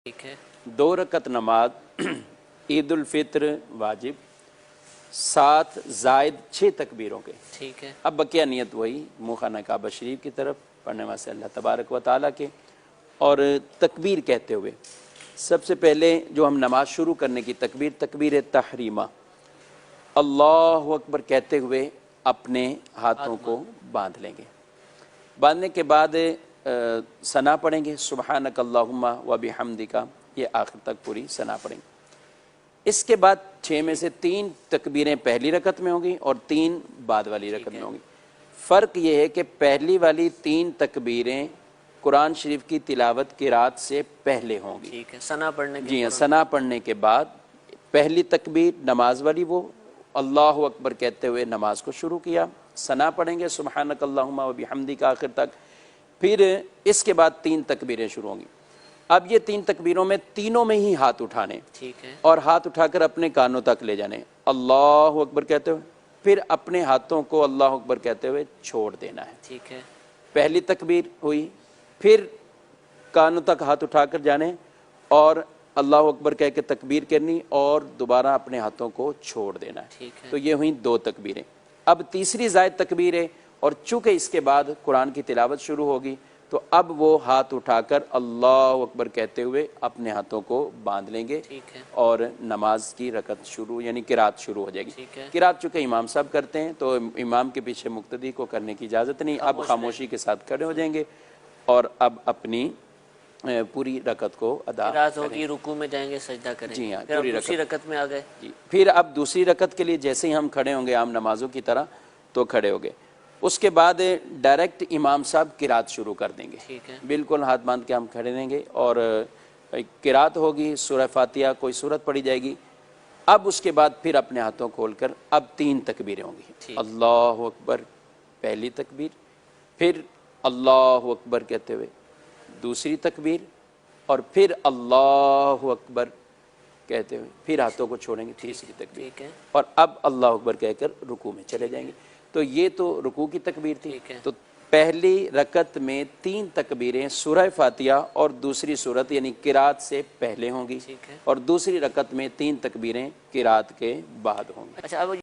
ٹھیک ہے 2 رکعت نماز عید الفطر واجب 7 زائد 6 تکبیروں کے. ٹھیک ہے اب بقیہ نیت وہی منہ خانہ کعبہ شریف کی طرف پڑھنے واسطے اللہ تبارک و تعالیٰ کے، اور تکبیر کہتے ہوئے سب سے پہلے جو ہم نماز شروع کرنے کی تکبیر تحریمہ اللہ اکبر کہتے ہوئے اپنے ہاتھوں کو باندھ لیں گے. باندھنے کے بعد ثنا پڑھیں گے سبحانک اللہم و بحمدک، یہ آخر تک پوری ثنا پڑھیں گے. اس کے بعد 6 میں سے 3 تکبیریں پہلی رکعت میں ہوں گی اور 3 بعد والی رکعت میں ہوں گی. فرق یہ ہے کہ پہلی والی 3 تکبیریں قرآن شریف کی تلاوت قرات سے پہلے ہوں گی. ٹھیک ہے ثنا پڑھنے کے جی ہاں، ثنا پڑھنے کے بعد پہلی تکبیر نماز والی وہ اللہ اکبر کہتے ہوئے نماز کو شروع کیا، ثنا پڑھیں گے سبحانک اللہم و بحمدک آخر تک. پھر اس کے بعد 3 تکبیریں شروع ہوں گی. اب یہ 3 تکبیروں میں تینوں میں ہی ہاتھ اٹھانے ٹھیک ہے اور ہاتھ اٹھا کر اپنے کانوں تک لے جانے اللہ اکبر کہتے ہوئے، پھر اپنے ہاتھوں کو اللہ اکبر کہتے ہوئے چھوڑ دینا ہے. ٹھیک ہے پہلی تکبیر ہوئی، پھر کانوں تک ہاتھ اٹھا کر جانے اور اللہ اکبر کہہ کے تکبیر کرنی اور دوبارہ اپنے ہاتھوں کو چھوڑ دینا ہے. ٹھیک ہے تو یہ ہوئیں 2 تکبیریں. اب تیسری زائد تکبیر ہے، اور چونکہ اس کے بعد قرآن کی تلاوت شروع ہوگی تو اب وہ ہاتھ اٹھا کر اللہ اکبر کہتے ہوئے اپنے ہاتھوں کو باندھ لیں گے ٹھیک ہے اور نماز کی رکعت شروع یعنی قرات شروع ہو جائے گی. ٹھیک ہے قرات چونکہ امام صاحب کرتے ہیں تو امام کے پیچھے مقتدی کو کرنے کی اجازت نہیں. اب خاموشی کے ساتھ کھڑے ہو جائیں گے اور اب اپنی پوری رکعت کو ادا قرات ہوگی، رکوع میں جائیں گے، سجدہ کریں جی گے، ہاں، پھر ہم پوری دوسری رکعت میں آ گئے. جی پھر اب دوسری رکعت کے لیے جیسے ہی ہم کھڑے ہوں گے عام نمازوں کی طرح تو کھڑے ہو گئے. اس کے بعد ڈائریکٹ امام صاحب قرات شروع کر دیں گے. ٹھیک ہے بالکل ہاتھ باندھ کے ہم کھڑے رہیں گے اور قرات ہوگی، سورہ فاتحہ کوئی سورت پڑھی جائے گی. اب اس کے بعد پھر اپنے ہاتھوں کھول کر اب 3 تکبیریں ہوں گی. اللہ اکبر پہلی تکبیر، پھر اللہ اکبر کہتے ہوئے دوسری تکبیر، اور پھر اللہ اکبر کہتے ہوئے پھر ہاتھوں کو چھوڑیں گے تیسری تکبیر، ٹھیک ہے اور اب اللہ اکبر کہہ کر رکوع میں چلے جائیں گے. تو یہ تو رکوع کی تکبیر تھی. ٹھیک ہے تو پہلی رکعت میں 3 تکبیریں سورہ فاتحہ اور دوسری سورت یعنی قرات سے پہلے ہوں گی، ٹھیک ہے اور دوسری رکعت میں 3 تکبیریں قرات کے بعد ہوں گی. اچھا اب